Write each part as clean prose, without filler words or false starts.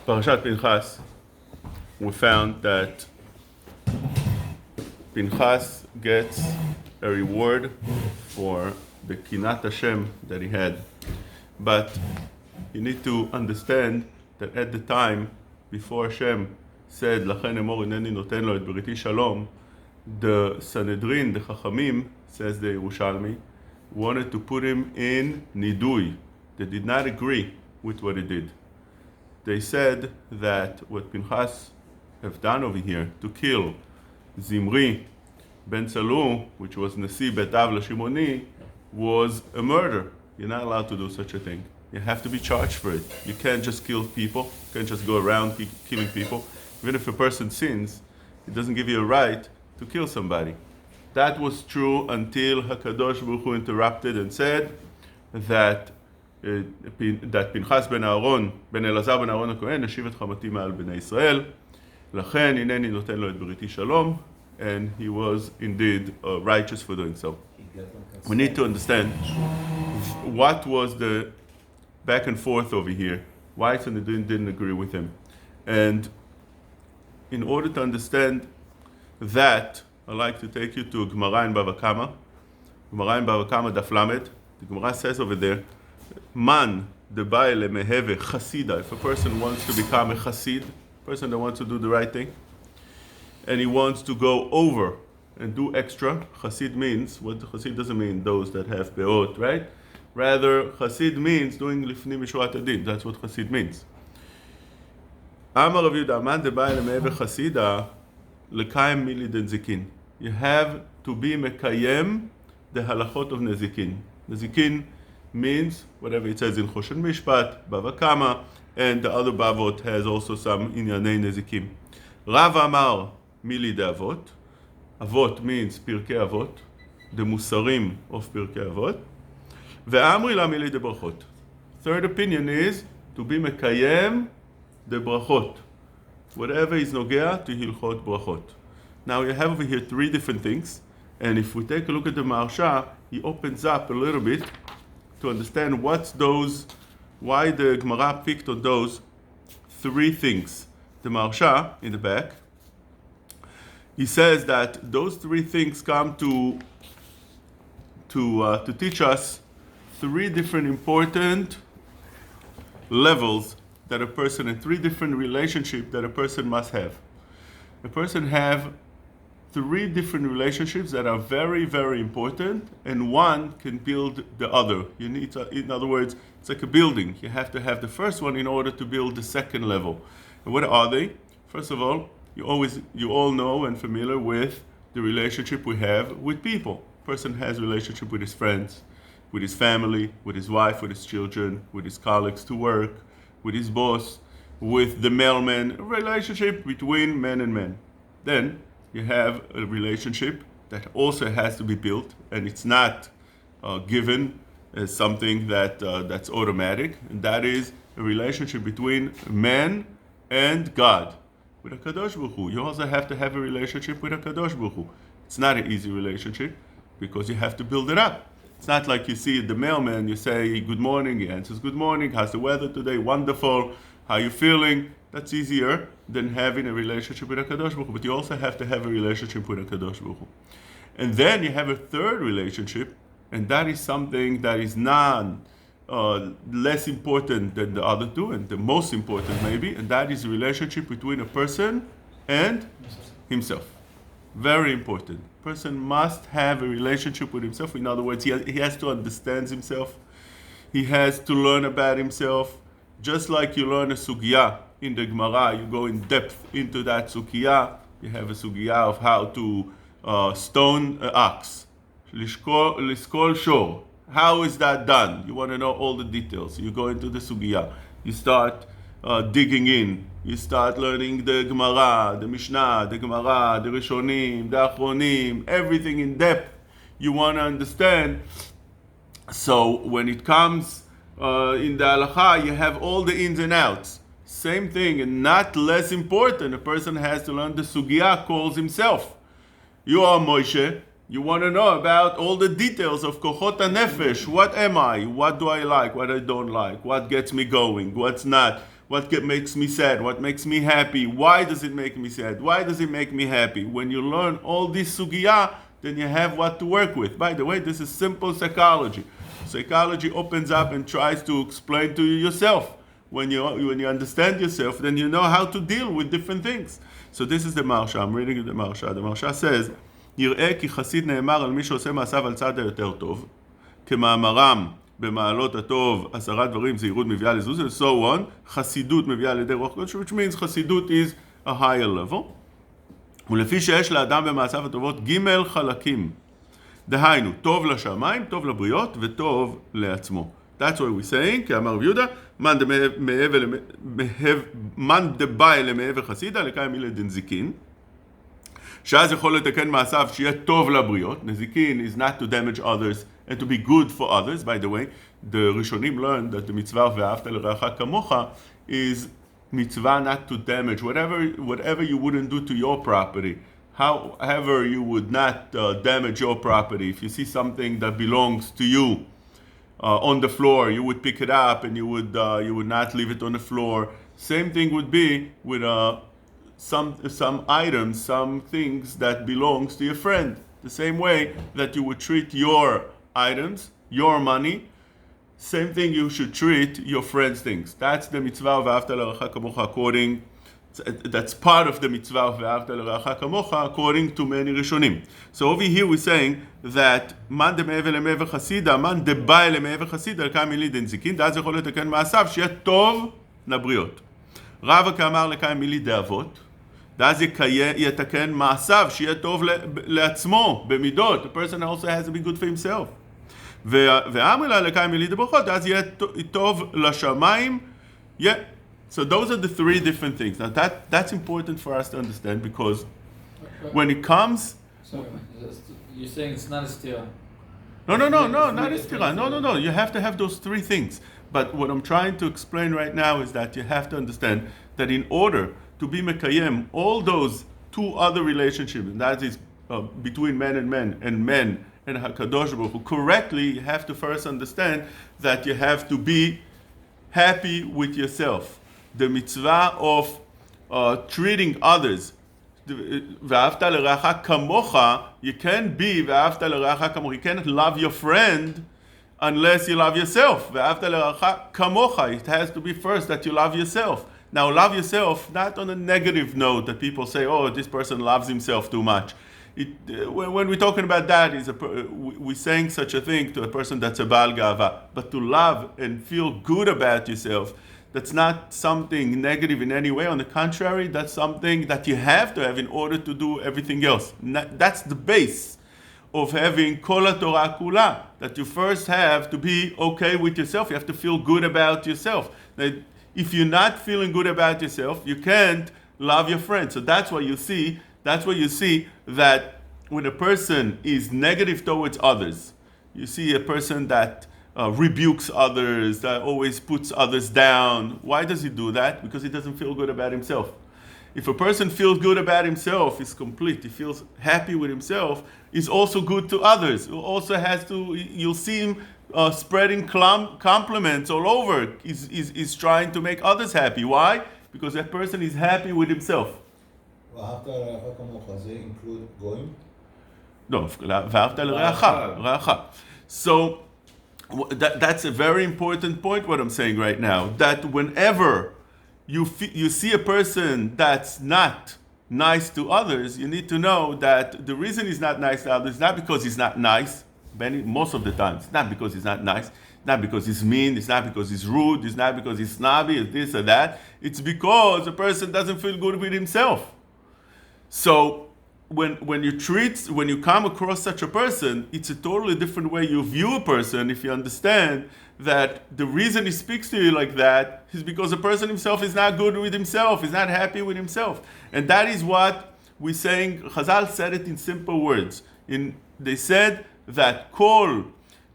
Parashat Pinchas, we found that Pinchas gets a reward for the Kinat Hashem that he had. But you need to understand that at the time, before Hashem said, Lachen emor hineni noten lo et briti shalom, the Sanhedrin, the Chachamim, says the Yerushalmi, wanted to put him in Nidui. They did not agree with what he did. They said that what Pinchas have done over here, to kill Zimri ben Tzalu, which was Nasi Bet Av Shimoni, was a murder. You're not allowed to do such a thing. You have to be charged for it. You can't just kill people. You can't just go around killing people. Even if a person sins, it doesn't give you a right to kill somebody. That was true until HaKadosh Baruch Hu interrupted and said that Pinchas ben Aaron, ben Elazar ben Aaron HaKohen, השיב את חמתי מעל בני ישראל, לכן הנני נותן לו את בריתי שלום, and he was indeed righteous for doing so. We need to understand what was the back and forth over here. Why Sanhedrin didn't agree with him. And in order to understand that, I'd like to take you to Gemara in Bava Kama. Gemara in Bava Kama Daf Lamed. The Gemara says over there, Man debai lemeheve chasida. If a person wants to become a chasid, a person that wants to do the right thing, and he wants to go over and do extra, chasid means, what chasid doesn't mean those that have be'ot, right? Rather, chasid means doing lifnim mishurat adin. That's what chasid means. Amar Rav Yehuda, man debai lemeheve chasida, lekayem mili den zikin. You have to be mekayem the halachot of nezikin. Nezikin means whatever it says in Choshen Mishpat, Bava Kama, and the other Bavot has also some inyanei nezikim. Rav Amar mili de Avot. Avot means Pirkei Avot, the Musarim of Pirkei Avot. Ve'amri la mili de Brachot. Third opinion is to be mekayem the Brachot. Whatever is nogea to Hilchot Brachot. Now you have over here three different things, and if we take a look at the Maharsha, he opens up a little bit to understand what's those, why the Gemara picked on those three things. The Maharsha in the back, he says that those three things come to teach us three different important levels that a person, in three different relationships that a person must have. A person have three different relationships that are very, very important, and one can build the other. You need to, in other words, it's like a building. You have to have the first one in order to build the second level. And what are they? First of all, you all know and familiar with the relationship we have with people. A person has a relationship with his friends, with his family, with his wife, with his children, with his colleagues to work, with his boss, with the mailman, a relationship between men and men. Then you have a relationship that also has to be built, and it's not given as something that's automatic, and that is a relationship between man and God. With HaKadosh Baruch Hu, you also have to have a relationship with HaKadosh Baruch Hu. It's not an easy relationship because you have to build it up. It's not like you see the mailman, you say, good morning, he answers, good morning, how's the weather today? Wonderful, how you feeling? That's easier than having a relationship with HaKadosh Baruch Hu, but you also have to have a relationship with HaKadosh Baruch Hu. And then you have a third relationship, and that is something that is less important than the other two, and the most important maybe, and that is a relationship between a person and himself. Very important. Person must have a relationship with himself. In other words, he has to understand himself. He has to learn about himself. Just like you learn a sugya in the Gemara, you go in depth into that sugya. You have a sugya of how to stone an ox. Liskol shor. How is that done? You want to know all the details. You go into the sugya. You start digging in. You start learning the Gemara, the Mishnah, the Gemara, the Rishonim, the Achronim, everything in depth you want to understand. So when it comes in the Halakha, you have all the ins and outs. Same thing, and not less important, a person has to learn the Sugya calls himself. You are Moshe. You want to know about all the details of Kochot HaNefesh. What am I? What do I like? What I don't like? What gets me going? What's not? makes me sad, what makes me happy, why does it make me sad, why does it make me happy. When you learn all this sugya, then you have what to work with. By the way, this is simple psychology. Psychology opens up and tries to explain to you yourself. When you understand yourself, then you know how to deal with different things. So this is the Marsha. I'm reading the Marsha. The Marsha says, יראה כי חסיד נאמר על מי שעושה מעשיו על צד היותר טוב, כמאמרם במעלות הטוב 10 דברים זהירות מביאה לזוז, and so on, חסידות מביאה לידי רוח קודש, which means חסידות is a higher level. ולפי שיש לאדם במעשיו הטובות ג' חלקים. דהיינו, טוב לשמיים, טוב לבריות וטוב לעצמו. That's what we're saying, כאמר רב יהודה, מן דבאי למעבר חסידה, לקיים מילי דנזיקין, שאז יכול לתקן מעשיו שיהיה טוב לבריות. נזיקין is not to damage others and to be good for others. By the way, the ראשונים learned that the mitzvah ואהבת לרעך כמוך is mitzvah not to damage whatever you wouldn't do to your property. However you would not damage your property. If you see something that belongs to you on the floor, you would pick it up and you would not leave it on the floor. Same thing would be with some items, some things that belongs to your friend. The same way that you would treat your items, your money, same thing you should treat your friend's things. That's the mitzvah ואהבת לרעך כמוך according. That's part of the mitzvah ואהבת לרעך כמוך according to many rishonim. So over here we're saying that man דמעבר למעבר חסידה, man דבאי למעבר חסידה, לקיים מילי דנזיקין, ואז יכול לתקן מעשיו שיהיה טוב לבריות. רבא כאמר לקיים מילי דאבות, ואז יתקן מעשיו שיהיה טוב לעצמו במידות. The person also has to be good for himself. ואמר לקיים מילי דברכות, ואז יהיה טוב לשמיים. Yeah. So those are the 3 different things. Now that's important for us to understand, because when it comes... Sorry, you're saying it's not a stira. No, not a stira. No. You have to have those 3 things. But what I'm trying to explain right now is that you have to understand that in order to be mekayem all those 2 other relationships, and that is between men and HaKadosh Baruch Hu, correctly, you have to first understand that you have to be happy with yourself. The mitzvah of treating others, ואהבת לרעך כמוך, you can't be ואהבת לרעך כמוך, you can't love your friend unless you love yourself. ואהבת לרעך כמוך, it has to be first that you love yourself. Now love yourself not on a negative note that people say, oh, this person loves himself too much. When we're talking about that, we're saying such a thing to a person that's a Baal Gava. But to love and feel good about yourself, that's not something negative in any way. On the contrary, that's something that you have to have in order to do everything else. That's the base of having Kol HaTorah Kula, that you first have to be okay with yourself. You have to feel good about yourself. That if you're not feeling good about yourself, you can't love your friend. So that's why you see that when a person is negative towards others, you see a person that rebukes others, that always puts others down. Why does he do that? Because he doesn't feel good about himself. If a person feels good about himself, he's complete. He feels happy with himself, he's also good to others. He also has to, you'll see him spreading compliments all over. He's trying to make others happy. Why? Because that person is happy with himself. ואהבת לרעך כמוך, זה include going? No, ואהבת לרעך. So that's a very important point what I'm saying right now, that whenever you see a person that's not nice to others, you need to know that the reason he's not nice to others is not because he's not nice, most of the time. It's not because he's not nice, not because he's mean, it's not because he's rude, it's not because he's snobby, it's this or that. It's because the person doesn't feel good with himself. So when you come across such a person, it's a totally different way you view a person if you understand that the reason he speaks to you like that is because the person himself is not good with himself, is not happy with himself. And that is what we're saying. Chazal said it in simple words. They said that kol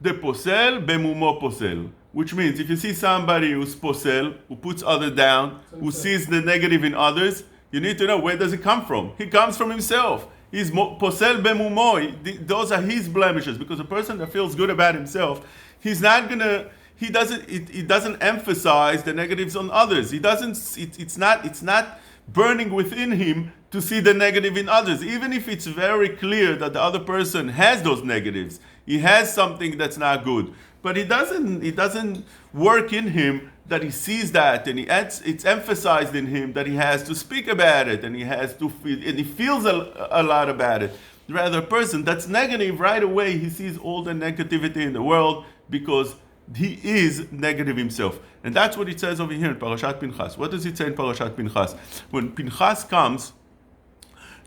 de posel bemumo posel, which means if you see somebody who's posel, who puts others down, who sees the negative in others, you need to know, where does it come from? He comes from himself. He's posel bemumo. Those are his blemishes. Because a person that feels good about himself, he's not gonna he doesn't emphasize the negatives on others. He doesn't. It's not burning within him to see the negative in others, even if it's very clear that the other person has those negatives. He has something that's not good, but it doesn't work in him that he sees that, and it's emphasized in him that he has to speak about it, and he has to feel, and he feels a lot about it. Rather, a person that's negative, right away he sees all the negativity in the world because he is negative himself. And that's what it says over here in Parashat Pinchas. What does it say in Parashat Pinchas? When Pinchas comes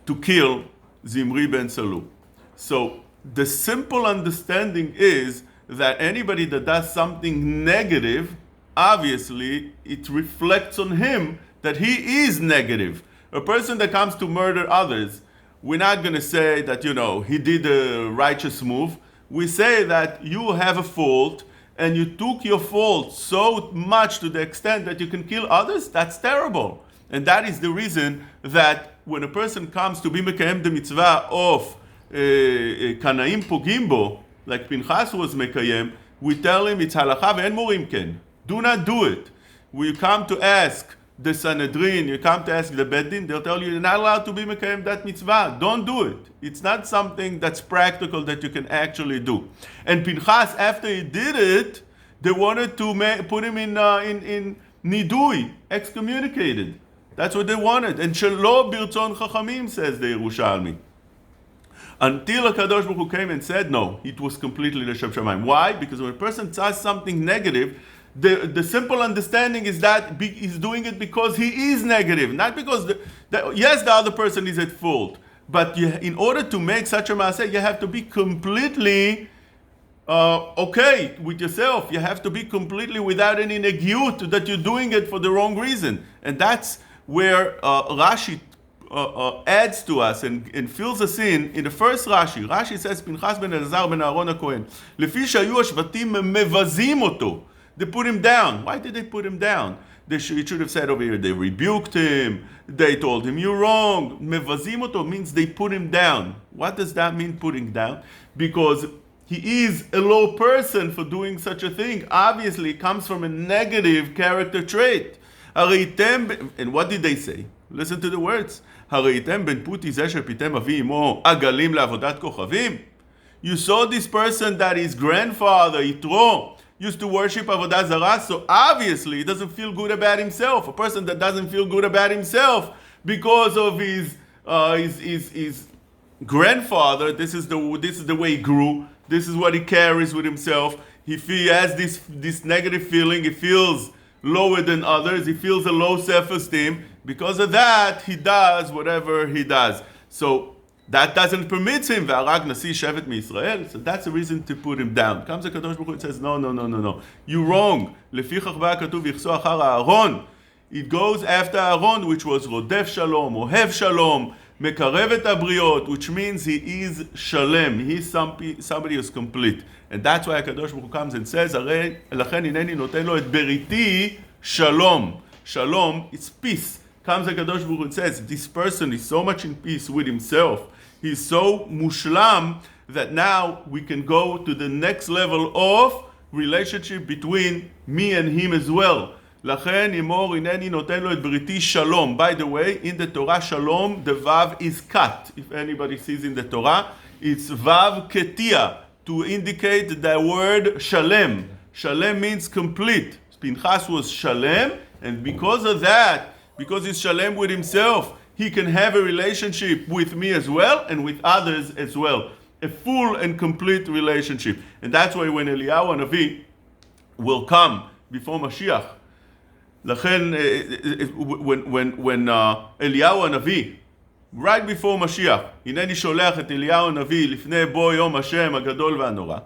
to kill Zimri ben Salu. So the simple understanding is that anybody that does something negative, obviously it reflects on him that he is negative. A person that comes to murder others, we're not going to say that, he did a righteous move. We say that you have a fault, and you took your fault so much to the extent that you can kill others. That's terrible. And that is the reason that when a person comes to be mekayem the mitzvah of kanaim pogim bo, like Pinchas was mekayem, we tell him it's halacha ve'en morim ken. Do not do it. We come to ask the Sanhedrin, you come to ask the Beit Din, they'll tell you you're not allowed to be mekayem that mitzvah. Don't do it. It's not something that's practical that you can actually do. And Pinchas, after he did it, they wanted to put him in nidui, excommunicated. That's what they wanted. And shelo birtzon chachamim, says the Yerushalmi. Until HaKadosh Baruch Hu came and said, no, it was completely l'shem shamayim. Why? Because when a person does something negative, the simple understanding is that he's doing it because he is negative, not because yes, the other person is at fault, but in order to make such a maaseh, you have to be completely okay with yourself. You have to be completely without any negiut that you're doing it for the wrong reason, and that's where Rashi adds to us and fills us in the first Rashi. Rashi says, Pinchas ben Elazar ben Aaron HaKohen, lefi shayu hashvatim mevazim oto. They put him down. Why did they put him down? It should have said over here, they rebuked him, they told him, you're wrong. Mevazim oto means they put him down. What does that mean, putting down? Because he is a low person for doing such a thing. Obviously, it comes from a negative character trait. And what did they say? Listen to the words. You saw this person that his grandfather, Yitro, used to worship Avodah Zarah, so obviously he doesn't feel good about himself. A person that doesn't feel good about himself because of his grandfather, this is the way he grew, this is what he carries with himself. He has this negative feeling, he feels lower than others, he feels a low self-esteem. Because of that, he does whatever he does. So that doesn't permit him. So that's the reason to put him down. Comes the Kadosh Baruch Hu and says, no. You're wrong. It goes after Aaron, which was Rodef Shalom, Ohev Shalom, Mekarev et Abriot, which means he is Shalem. He is somebody who's complete. And that's why Kadosh Baruch Hu comes and says, לכן הנני נותן לו את בריתי Shalom. Shalom, it's peace. Comes the Kadosh Baruch Hu and says, this person is so much in peace with himself. He's so mushlam that now we can go to the next level of relationship between me and him as well. לכן אמור הנני נותן לו את בריתי Shalom. By the way, in the Torah, Shalom, the Vav is cut. If anybody sees in the Torah, it's Vav ketia to indicate the word Shalem. Shalem means complete. Pinchas was Shalem, and because of that, because he's Shalem with himself, he can have a relationship with me as well and with others as well. A full and complete relationship. And that's why when Eliyahu Hanavi will come before Mashiach, לכן, when Eliyahu Hanavi, right before Mashiach, הנני שולח את אליהו הנביא לפני בוא יום השם הגדול והנורא.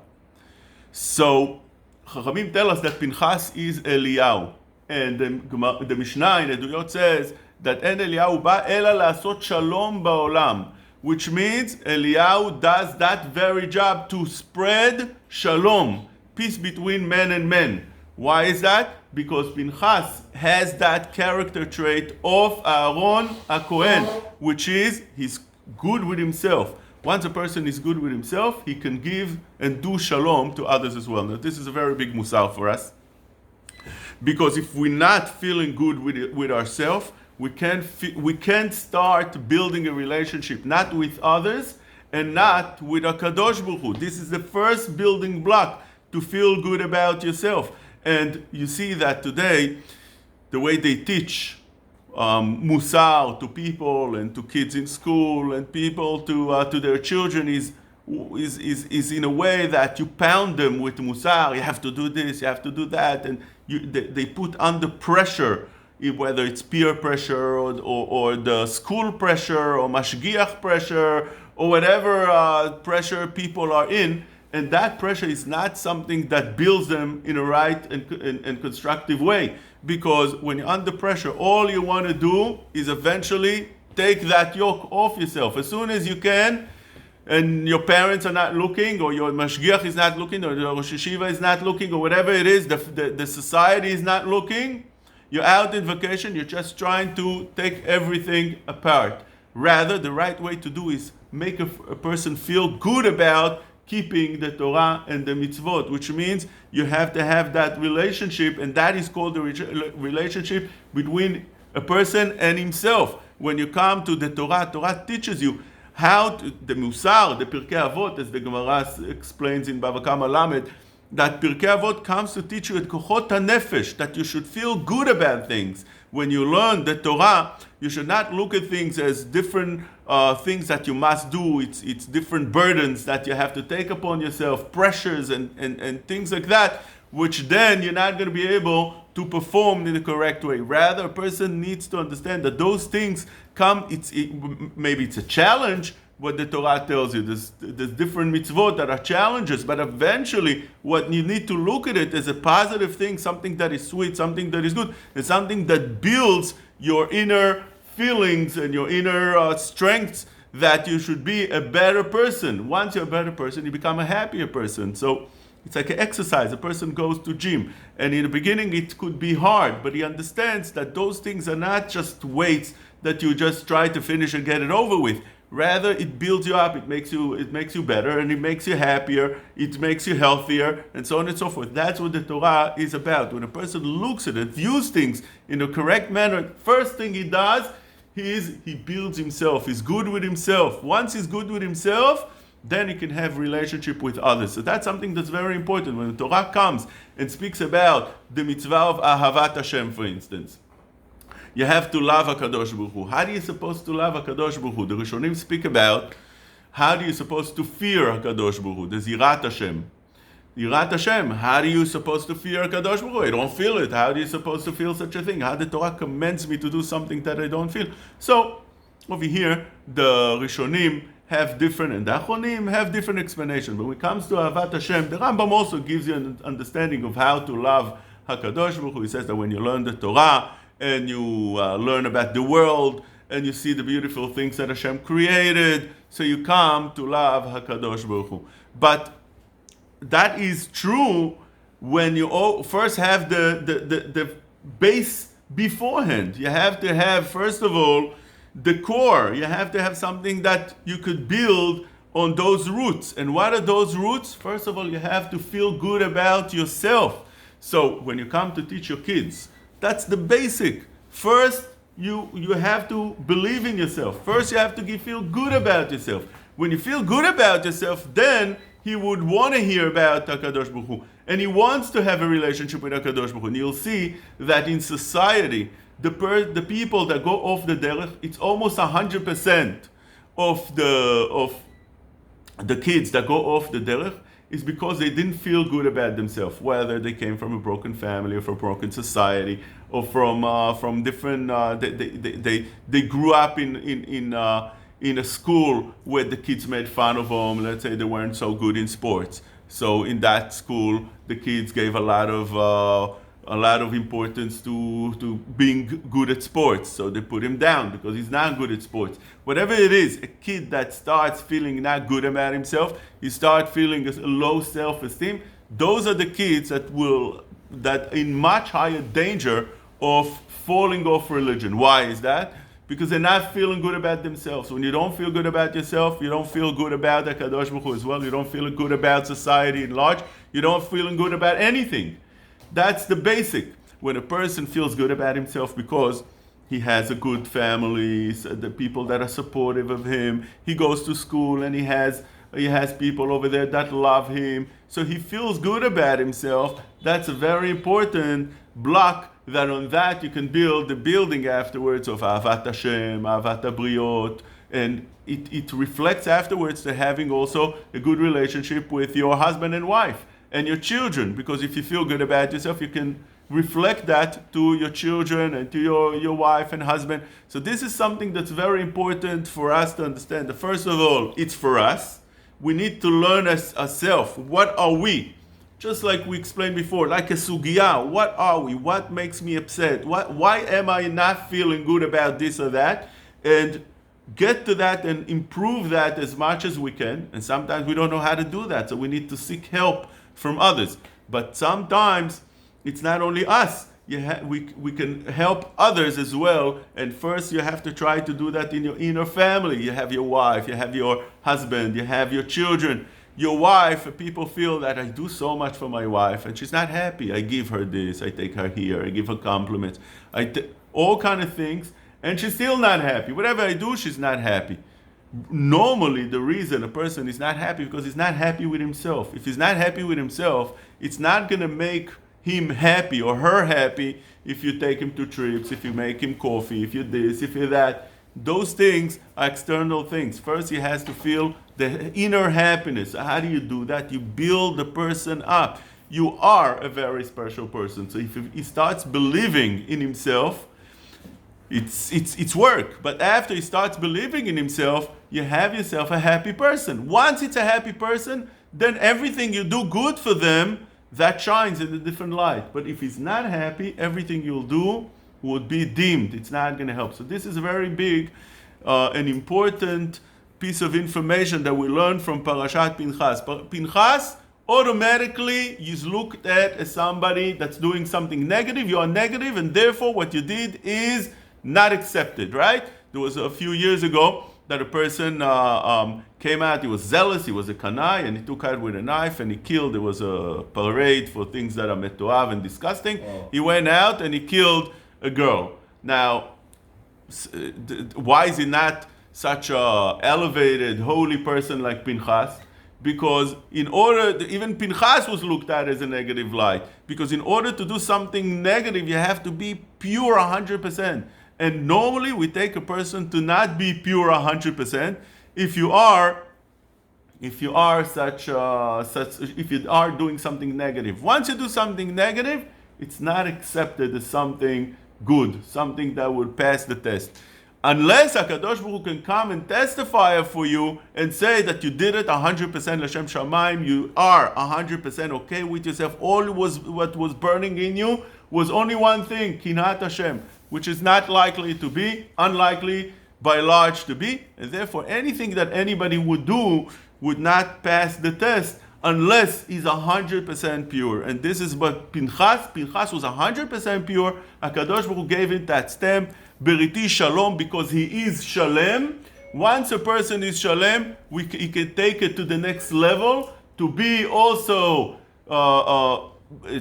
So, Chachamim tell us that Pinchas is Eliyahu. And the Mishnah in Eduyot says that En Eliyahu ba ela לעשות shalom ba'olam, which means Eliyahu does that very job to spread shalom, peace between men and men. Why is that? Because Pinchas has that character trait of Aaron HaKohen, which is he's good with himself. Once a person is good with himself, he can give and do shalom to others as well. Now, this is a very big musar for us. Because if we're not feeling good with ourselves, we can't start building a relationship, not with others and not with HaKadosh Baruch Hu. This is the first building block to feel good about yourself. And you see that today, the way they teach musar to people and to kids in school and people to their children is in a way that you pound them with musar. You have to do this, you have to do that, and they put under pressure, whether it's peer pressure or the school pressure or mashgiach pressure or whatever pressure people are in. And that pressure is not something that builds them in a right and constructive way. Because when you're under pressure, all you want to do is eventually take that yoke off yourself. As soon as you can, and your parents are not looking, or your mashgiach is not looking, or your Rosh Yeshiva is not looking, or whatever it is, the society is not looking, you're out in vacation, you're just trying to take everything apart. Rather, the right way to do is make a person feel good about keeping the Torah and the mitzvot, which means you have to have that relationship, and that is called the relationship between a person and himself. When you come to the Torah, Torah teaches you how to, the Musar, the Pirkei Avot, as the Gemara explains in Bava Kama Lamed, that Pirkei Avot comes to teach you at Kochot HaNefesh, that you should feel good about things. When you learn the Torah, you should not look at things as different things that you must do. It's different burdens that you have to take upon yourself, pressures and things like that, which then you're not going to be able to perform in the correct way. Rather, a person needs to understand that those things come, maybe it's a challenge, what the Torah tells you. There's different mitzvot that are challenges, but eventually what you need to look at it as a positive thing, something that is sweet, something that is good, and something that builds your inner feelings and your inner strengths, that you should be a better person. Once you're a better person, you become a happier person. So it's like an exercise. A person goes to gym, and in the beginning it could be hard, but he understands that those things are not just weights that you just try to finish and get it over with. Rather, it builds you up, it makes you better, and it makes you happier, it makes you healthier, and so on and so forth. That's what the Torah is about. When a person looks at it, views things in a correct manner, first thing he does is he builds himself. He's good with himself. Once he's good with himself, then he can have relationship with others. So that's something that's very important. When the Torah comes and speaks about the mitzvah of Ahavat Hashem, for instance, you have to love HaKadosh Baruch Hu. How are you supposed to love HaKadosh Baruch Hu? The Rishonim speak about how are you supposed to fear HaKadosh Baruch Hu, the Zirat Hashem. Zirat Hashem, how are you supposed to fear HaKadosh Baruch Hu? I don't feel it. How are you supposed to feel such a thing? How the Torah commands me to do something that I don't feel? So, over here, the Rishonim have different, and the Achronim have different explanations. But when it comes to Ahavat Hashem, the Rambam also gives you an understanding of how to love HaKadosh Baruch Hu. He says that when you learn the Torah, and you learn about the world, and you see the beautiful things that Hashem created, so you come to love HaKadosh Baruch Hu. But that is true when you first have the base beforehand. You have to have, first of all, the core. You have to have something that you could build on those roots. And what are those roots? First of all, you have to feel good about yourself. So when you come to teach your kids, that's the basic. First, you have to believe in yourself. First, you have to feel good about yourself. When you feel good about yourself, then he would want to hear about HaKadosh Baruch Hu. And he wants to have a relationship with HaKadosh Baruch Hu. And you'll see that in society, the people that go off the derech, it's almost 100% of the kids that go off the derech is because they didn't feel good about themselves, whether they came from a broken family or from a broken society, or from different. They grew up in a school where the kids made fun of them. Let's say they weren't so good in sports, so in that school the kids gave a lot of importance to being good at sports. So they put him down because he's not good at sports. Whatever it is, a kid that starts feeling not good about himself, he starts feeling a low self-esteem. Those are the kids that in much higher danger of falling off religion. Why is that? because they're not feeling good about themselves. When you don't feel good about yourself, you don't feel good about the Kadosh Baruch Hu as well. You don't feel good about society in large. You don't feel good about anything. That's the basic. When a person feels good about himself because he has a good family, the people that are supportive of him, he goes to school and he has people over there that love him, so he feels good about himself. That's a very important block, that on that you can build the building afterwards of Ahavat Hashem, Ahavat HaBriot, and it reflects afterwards to having also a good relationship with your husband and wife and your children, because if you feel good about yourself, you can reflect that to your children and to your wife and husband. So this is something that's very important for us to understand. The first of all, it's for us. We need to learn ourselves. What are we? Just like we explained before, like a sugya. What are we? What makes me upset? Why am I not feeling good about this or that? And get to that and improve that as much as we can. And sometimes we don't know how to do that, so we need to seek help from others. But sometimes it's not only us. We can help others as well. And first you have to try to do that in your inner family. You have your wife, you have your husband, you have your children. Your wife, people feel that I do so much for my wife and she's not happy. I give her this, I take her here, I give her compliments, all kind of things, and she's still not happy. Whatever I do, she's not happy. Normally, the reason a person is not happy because he's not happy with himself. If he's not happy with himself, it's not going to make him happy or her happy if you take him to trips, if you make him coffee, if you this, if you that. Those things are external things. First, he has to feel the inner happiness. How do you do that? You build the person up. You are a very special person. So if he starts believing in himself, it's work. But after he starts believing in himself, you have yourself a happy person. Once it's a happy person, then everything you do good for them, that shines in a different light. But if he's not happy, everything you'll do would be dimmed. It's not going to help. So this is a very big and important piece of information that we learn from Parashat Pinchas. Pinchas automatically is looked at as somebody that's doing something negative. You are negative, and therefore what you did is not accepted, right? There was a few years ago that a person came out, he was zealous, he was a kanai, and he took out with a knife and he killed. There was a parade for things that are metuav and disgusting. Oh. He went out and he killed a girl. Now, why is he not such a elevated, holy person like Pinchas? Because even Pinchas was looked at as a negative light. Because in order to do something negative, you have to be pure 100%. And normally we take a person to not be pure 100%. If you are doing something negative. Once you do something negative, it's not accepted as something good, something that would pass the test. Unless HaKadosh Baruch Hu can come and testify for you and say that you did it 100% L'Shem Shamayim, you are 100% okay with yourself. What was burning in you was only one thing, Kinat Hashem, which is not likely to be, unlikely by large to be, and therefore anything that anybody would do would not pass the test unless he's 100% pure. And this is what Pinchas was 100% pure. HaKadosh Baruch Hu gave it that stamp, Beriti Shalom, because he is Shalem. Once a person is Shalem, he can take it to the next level, to be also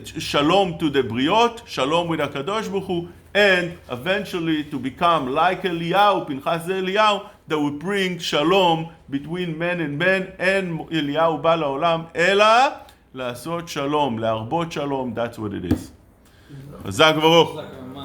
Shalom to the Briot, Shalom with HaKadosh Baruch Hu, and eventually to become like Eliyahu, Pinchas Eliyahu, that would bring Shalom between men and men, and Eliyahu Ba La'olam, Ela, La'asot Shalom, La'arbot Shalom, that's what it is. Chazak Baruch.